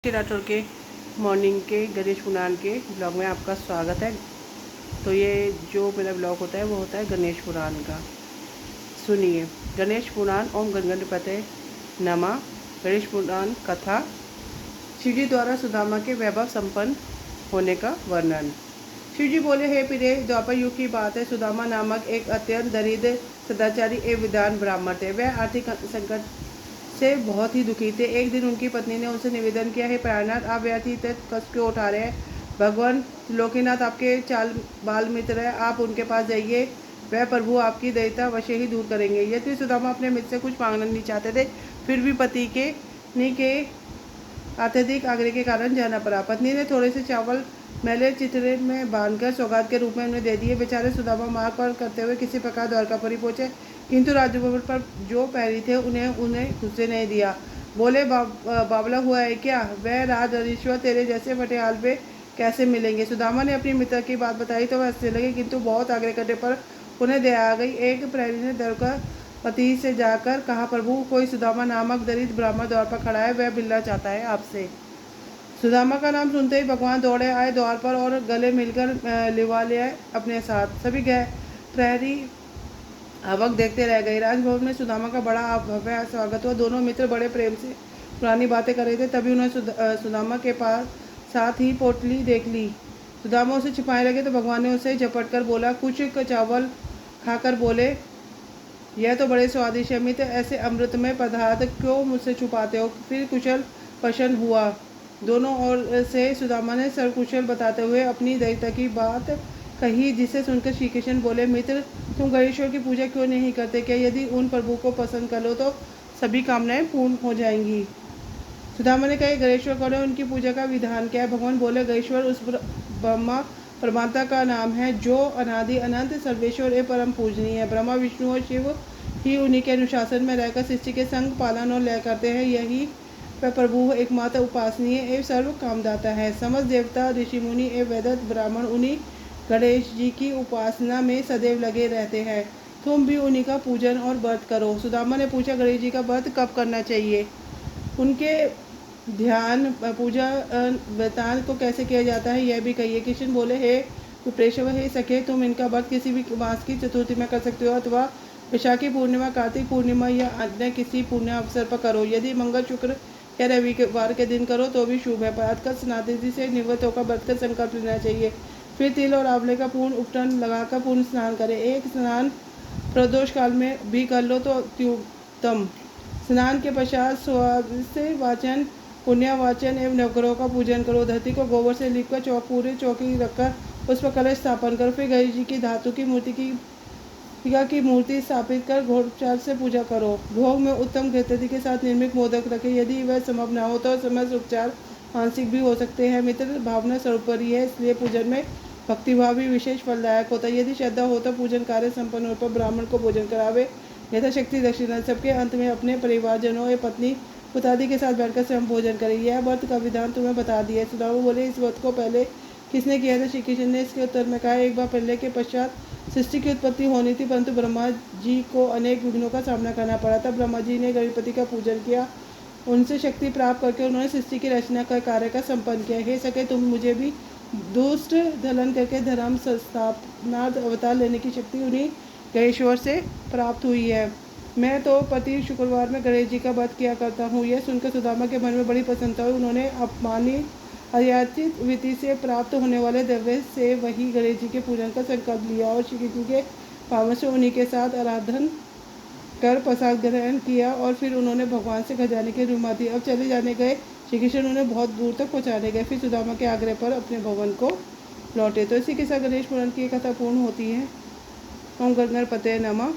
राठौर के मॉर्निंग के गणेश पुराण के ब्लॉग में आपका स्वागत है। तो ये जो मेरा ब्लॉग होता है वो होता है गणेश पुराण का। सुनिए। गणेश पुराण ओम गणपतये नमः। गणेश पुराण कथा। शिवजी द्वारा सुदामा के वैभव संपन्न होने का वर्णन। शिवजी बोले, हे प्रिय, द्वापर युग की बात है। सुदामा नामक एक अत्यंत दरिद्र सदाचारी एवं विद्वान ब्राह्मण थे। वह आर्थिक संकट से बहुत ही दुखी थे। एक दिन उनकी पत्नी ने उनसे निवेदन किया, हे प्राणनाथ, आप व्यर्थ ही कष्ट क्यों उठा रहे हैं? भगवान त्रिलोकीनाथ आपके चाल बाल मित्र है, आप उनके पास जाइए, वह प्रभु आपकी दरिद्रता अवश्य ही दूर करेंगे। यद्यपि सुदामा अपने मित्र से कुछ मांगना नहीं चाहते थे, फिर भी पति के अत्यधिक आग्रह के कारण जाना पड़ा। पत्नी ने थोड़े से चावल मैले चितरे में बांधकर सौगात के रूप में उन्हें दे दिए। बेचारे सुदामा मार्ग पर करते हुए किसी प्रकार द्वारकापुरी पहुंचे, किंतु राजभवन पर जो पैरी थे उन्हें घुसने नहीं दिया। बोले, बावला हुआ है क्या? वह राजधीश्वर तेरे जैसे फटेहाल पे कैसे मिलेंगे? सुदामा ने अपनी मित्र की बात बताई तो वह हंसने लगे, किंतु बहुत आग्रह करने पर उन्हें दया आ गई। एक प्रहरी ने द्वारकापति से जाकर कहा, प्रभु, कोई सुदामा नामक दरिद्र ब्राह्मण द्वार पर खड़ा है, वह मिलना चाहता है आपसे। सुदामा का नाम सुनते ही भगवान दौड़े आए द्वार पर और गले मिलकर लिवा ले आए अपने साथ। सभी प्रहरी अवक देखते रह गए। राजभवन में सुदामा का बड़ा भव्य स्वागत हुआ। दोनों मित्र बड़े प्रेम से पुरानी बातें कर रहे थे, तभी उन्होंने सुदामा के पास साथ ही पोटली देख ली। सुदामा उसे छिपाने लगे तो भगवान ने उसे झपट कर बोला, कुछ चावल खाकर बोले, यह तो बड़े स्वादिष्ट है मित्र, ऐसे अमृतमय पदार्थ क्यों मुझसे छुपाते हो? फिर कुशल प्रश्न हुआ। दोनों ओर से सुदामा ने सर्वकुशल बताते हुए अपनी दरिद्रता की बात कही, जिसे सुनकर श्री कृष्ण बोले, मित्र, तुम गणेश्वर की पूजा क्यों नहीं करते? क्या यदि उन प्रभु को पसंद कर लो तो सभी कामनाएं पूर्ण हो जाएंगी? सुदामा ने कहा, गणेश्वर कौन है? उनकी पूजा का विधान क्या है? भगवान बोले, गणेश्वर उस ब्रह्मा परमात्मा का नाम है जो अनादि अनंत सर्वेश्वर एवं परम पूजनीय है। ब्रह्मा, विष्णु और शिव ही उन्हीं के अनुशासन में रहकर सृष्टि के संग पालन और लय करते हैं। यही वह प्रभु एकमात्र उपासनीय एवं सर्व कामदाता है। समस्त देवता, ऋषि मुनि एवं वेदत ब्राह्मण उन्हीं गणेश जी की उपासना में सदैव लगे रहते हैं। तुम भी उन्हीं का पूजन और व्रत करो। सुदामा ने पूछा, गणेश जी का व्रत कब करना चाहिए? उनके ध्यान पूजा व्रतांत को कैसे किया जाता है, यह भी कहिए। कृष्ण बोले, हे विप्रेश्वर, हे सखे, तुम इनका व्रत किसी भी मास की चतुर्थी में कर सकते हो, अथवा वैशाखी पूर्णिमा, कार्तिक पूर्णिमा या अन्य किसी पुण्य अवसर पर करो। यदि मंगल, शुक्र या रविवार के दिन करो तो भी शुभ है। प्रातः स्नाति से निवृत्त होकर व्रत का संकल्प लेना चाहिए। फिर तिल और आंवले का पूर्ण उपटन लगाकर पूर्ण स्नान करें। एक स्नान प्रदोष काल में भी कर लो तो अत्युत्तम। स्नान के पश्चात स्वास्थ्य वाचन, पुण्यवाचन एवं नवग्रहों का पूजन करो। धरती को गोबर से लिपकर पूरे चौकी रखकर उस पर कलश स्थापन करो। फिर गणेश जी की धातु की मूर्ति स्थापित कर घोरोपचार से पूजा करो। भोग में उत्तम गृहस्थी के साथ निर्मित मोदक रखें। यदि वह संभव न हो तो समस्त उपचार मानसिक भी हो सकते हैं। मित्र, भावना सर्वोपरि है, इसलिए पूजन में भक्तिभाव भी विशेष फलदायक होता है। यदि श्रद्धा हो तो पूजन कार्य संपन्न होने पर ब्राह्मण को भोजन करावे, यथाशक्ति दक्षिणा। सबके अंत में अपने परिवारजनों या पत्नी पुत्रादि के साथ बैठकर स्वयं भोजन करें। यह व्रत का विधान तुम्हें बता दिया है। सुदामा बोले, इस व्रत को पहले किसने किया था? श्री कृष्ण ने इसके उत्तर में कहा, एक बार पहले के पश्चात सृष्टि की उत्पत्ति होनी थी, परंतु ब्रह्मा जी को अनेक विघ्नों का सामना करना पड़ा था। ब्रह्मा जी ने गणपति का पूजन किया, उनसे शक्ति प्राप्त करके उन्होंने सृष्टि की रचना का कार्य का संपन्न किया। हे सके, तुम मुझे भी दुष्ट दलन करके धर्म संस्थापनार्थ अवतार लेने की शक्ति उन्हीं गणेश्वर से प्राप्त हुई है। मैं तो प्रति शुक्रवार में गणेश जी का व्रत किया करता हूँ। यह सुनकर सुदामा के मन में बड़ी प्रसन्नता हुई। उन्होंने अपमानित अयाचित विधि से प्राप्त होने वाले द्रव्य से वही गणेश जी के पूजन का संकल्प लिया और श्री कृष्ण के पावन से उन्हीं के साथ आराधन कर प्रसाद ग्रहण किया और फिर उन्होंने भगवान से खजाने की रुमा दी। अब चले जाने गए श्री कृष्ण उन्हें बहुत दूर तक पहुँचाने गए। फिर सुदामा के आग्रह पर अपने भवन को लौटे। तो इसी के साथ गणेश पुराण की कथा पूर्ण होती है। ओम गणपतये नमः।